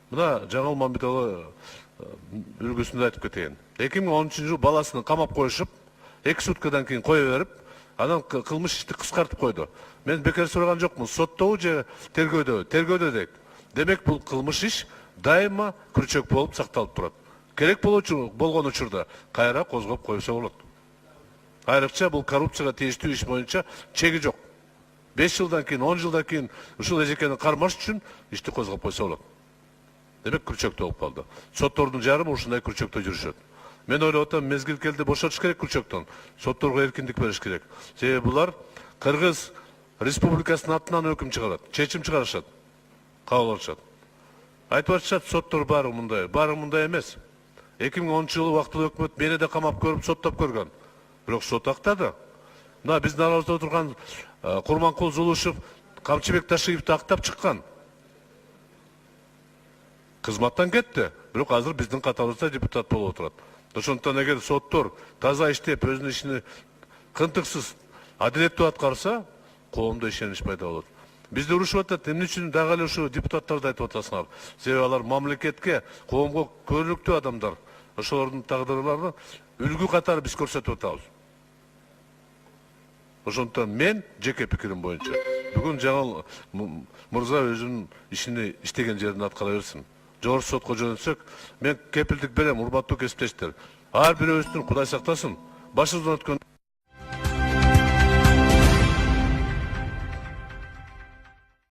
Мына Жаңыл Мамбеталы үлгүсүндө айтып кетейин. 2010 жыл баласын камап коюшуп, 2 суткадан кийин кое берип, анан кылмыш ишти кыскартып койду. Мен бекер сураган жокмун, соттобу же тергөөдө? Тергөөдө дейт. Демек бул кылмыш иш дайыма күрчөк болуп сакталып турат. Керек болгон учурда кайра козгоп койсо болот. Айрыкча бул коррупцияга тийиштүү иш боюнча чеги жок. 5 жылдан кийин, 10 жылдан кийин ушул эжекени кармаш үчүн ишти козгоп койсо болот. Демек күрчөктө болуп калды. Соттордун жарымы ушундай күрчөктө жүрүшөт. Мен ойлоп атам, мезгил келди бошотуш керек күрчөктөн. Сотторго эркиндик бериш керек. Себеби булар Кыргыз Республикасынын атынан өкүм чыгарат, чечим чыгарышат, кабыл алышат. Айтып атышат, соттор баары мындай эмес. 2010 жылы убактылуу өкмөт мени да камап көрүп, соттоп көргөн. Бирок сот актады. Мына биздин арабызда отурган Курманкул Зулушев, Камчыбек Ташиевди актап чыккан. Кызматтан кетти, бирок азыр биздин катарыбызда депутат болуп отурат. Ошондуктан эгер соттор таза иштеп, өзүнүн ишин кынтыксыз, адилеттүү аткарса, коомдо ишенич пайда болот. Бизди урушуп атат, эмне үчүн дагы эле ушу депутаттарды айтып атасыңар? Себеби алар мамлекетке, коомго көрүнүктүү адамдар. Ошолордун тагдырларын үлгү катары биз көрсөтүп атабыз. Ошондуктан мен жеке пикирим боюнча бүгүн Жаңыл мырза өзүнүн ишини иштеген жерин аткара берсин. Жогорку сотко жөнөтсөк, мен кепилдик берем, урматтуу кесиптештер. Ар бирөөбүздүн Кудай сактасын, башыбыздан өткөн